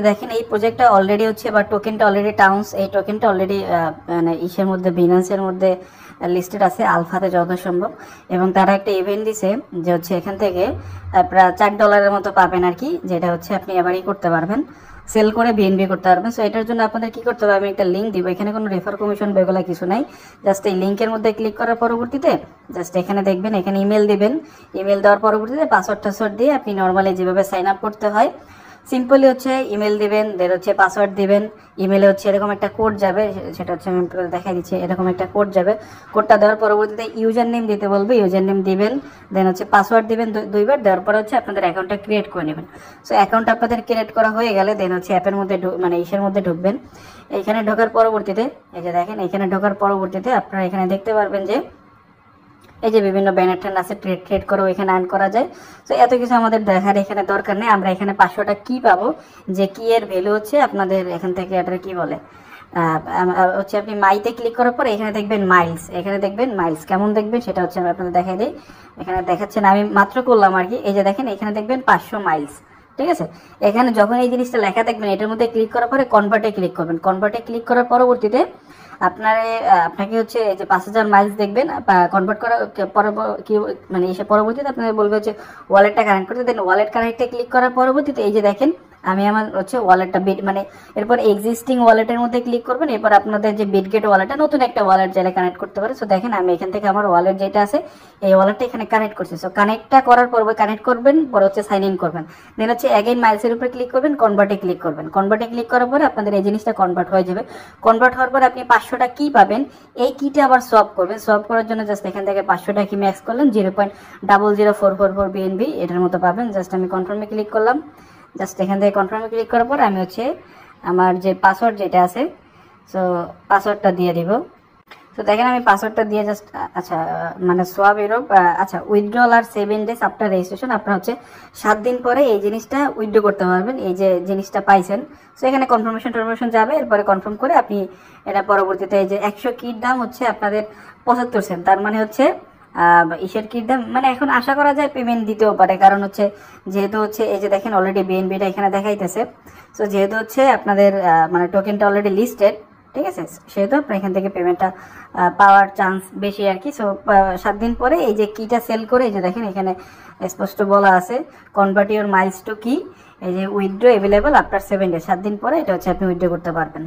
দেখেন এই প্রজেক্টটা অলরেডি হচ্ছে বা টোকেনটা অলরেডি টাউন্স, এই টোকেনটা অলরেডি মানে ইসের মধ্যে বিনান্সের মধ্যে লিস্টেড আছে আলফাতে যত সম্ভব, এবং তারা একটা ইভেন্ট দিছে যে হচ্ছে এখান থেকে প্রায় $4 মতো পাবেন আর কি, যেটা হচ্ছে আপনি এবারই করতে পারবেন, সেল করে বিএনবি করতে পারবেন। সো এটার জন্য আপনাদের কি করতে হবে, আমি একটা লিঙ্ক দিব, এখানে কোনো রেফার কমিশন বেগুলা কিছু নাই, জাস্ট এই লিঙ্কের মধ্যে ক্লিক করার পরবর্তীতে জাস্ট এখানে দেখবেন, এখানে ইমেল দিবেন, ইমেল দেওয়ার পরবর্তীতে পাসওয়ার্ড দিয়ে আপনি নর্মালি যেভাবে সাইন আপ করতে হয় সিম্পলি হচ্ছে ইমেল দিবেন, দেন হচ্ছে পাসওয়ার্ড দিবেন, ইমেলে হচ্ছে এরকম একটা কোড যাবে, সেটা হচ্ছে আমি দেখাই দিচ্ছি, এরকম একটা কোড যাবে, কোডটা দেওয়ার পরবর্তীতে ইউজার নেম দিতে বলবে, ইউজার নেম দিবেন, দেন হচ্ছে পাসওয়ার্ড দিবেন দুইবার, দেওয়ার পরে হচ্ছে আপনাদের অ্যাকাউন্টটা ক্রিয়েট করে নেবেন। সো অ্যাকাউন্ট আপনাদের ক্রিয়েট করা হয়ে গেলে দেন হচ্ছে অ্যাপের মধ্যে মানে ইসের মধ্যে ঢুকবেন, এইখানে ঢোকার পরবর্তীতে এই যে দেখেন, এখানে ঢোকার পরবর্তীতে আপনারা এখানে দেখতে পারবেন যে এই যে বিভিন্ন ব্যানার ট্যান আছে, ট্রেড করে এখানে আর্ন করা যায়। তো এত কিছু আমাদের দেখার এখানে দরকার নেই, আমরা এখানে 500টা কি পাবো, যে কি এর ভ্যালু হচ্ছে আপনাদের এখান থেকে এটা কি বলে হচ্ছে আপনি মাইতে ক্লিক করার পরে এখানে দেখবেন মাইলস, এখানে দেখবেন মাইলস কেমন দেখবেন সেটা হচ্ছে আমি আপনাদের দেখাই দিই, এখানে দেখাচ্ছেন আমি মাত্র করলাম আর কি, এই যে দেখেন এখানে দেখবেন 500 মাইলস, ঠিক আছে। এখানে যখন এই জিনিসটা লেখা দেখবেন এটার মধ্যে ক্লিক করার পরে কনভার্টে ক্লিক করবেন, কনভার্টে ক্লিক করার পরবর্তীতে আপনাকে হচ্ছে যে 5000 মাইলস দেখবেন কনভার্ট করা কি মানে এসে পরবর্তীতে আপনাদের বলবে হচ্ছে ওয়ালেটটা কানেক্ট করতে, দেন ওয়ালেট কানেক্টে ক্লিক করার পরবর্তীতে এই যে দেখেন আমি আমার হচ্ছে ওয়ালেটটা মানে এরপর এক্সিস্টিং ওয়ালেটের মধ্যে ক্লিক করবেন, এরপর আপনাদের যে বিটগেট ওয়ালেটটা নতুন একটা ওয়ালেট চাইলে কানেক্ট করতে পারে। সো দেখেন আমি এখান থেকে আমার ওয়ালেট যেটা আছে এই ওয়ালেটটা এখানে কানেক্ট করছি। সো কানেক্টটা করার পর কানেক্ট করবেন, পরে হচ্ছে সাইন ইন করবেন, দেন হচ্ছে অ্যাগেইন মাইলসের উপরে ক্লিক করবেন, কনভার্টে ক্লিক করবেন, কনভার্টে ক্লিক করার পরে আপনাদের এই জিনিসটা কনভার্ট হয়ে যাবে। কনভার্ট হওয়ার পর আপনি 500টা কি পাবেন, এই কিটা আবার সোয়াপ করবেন, সোয়াপ করার জন্য জাস্ট এখান থেকে 500টা কি ম্যাক্স করলেন 0.00444 বিএনবি এটার মতো পাবেন। জাস্ট আমি কনফার্মে ক্লিক করলাম, জাস্ট এখান থেকে কনফার্মে ক্লিক করার পর আমি হচ্ছে আমার যে পাসওয়ার্ড যেটা আছে সো পাসওয়ার্ডটা দিয়ে দিব। তো দেখেন আমি পাসওয়ার্ডটা দিয়ে জাস্ট আচ্ছা মানে সোয়াপ ইউরোপ আচ্ছা উইথড্রল আর 7 days আফটার রেজিস্ট্রেশন, আপনার হচ্ছে 7 দিন পরে এই জিনিসটা উইথড্র করতে পারবেন, এই যে জিনিসটা পাইছেন। সো এখানে কনফার্মেশন যাবে, এরপরে কনফার্ম করে আপনি এটা পরবর্তীতে এই যে 100 কিট দাম হচ্ছে আপনাদের 75 সেন্ট, তার মানে হচ্ছে ইসের কিট দাম মানে এখন আশা করা যায় পেমেন্ট দিতেও পারে, কারণ হচ্ছে যেহেতু হচ্ছে এই যে দেখেন অলরেডি বিএনবিটা এখানে দেখাইতেছে। সো যেহেতু হচ্ছে আপনাদের মানে টোকেনটা অলরেডি লিস্টেড, ঠিক আছে, সেহেতু আপনার এখান থেকে পেমেন্টটা পাওয়ার চান্স বেশি আর কি। সো 7 দিন পরে এই যে কিটা সেল করে এই যে দেখেন এখানে স্পষ্ট বলা আছে কনভার্ট ইউর মাইলস টু কি, এই যে উইথড্র অ্যাভেলেবল আফটার 7 days, 7 দিন পরে এটা হচ্ছে আপনি উইথড্র করতে পারবেন।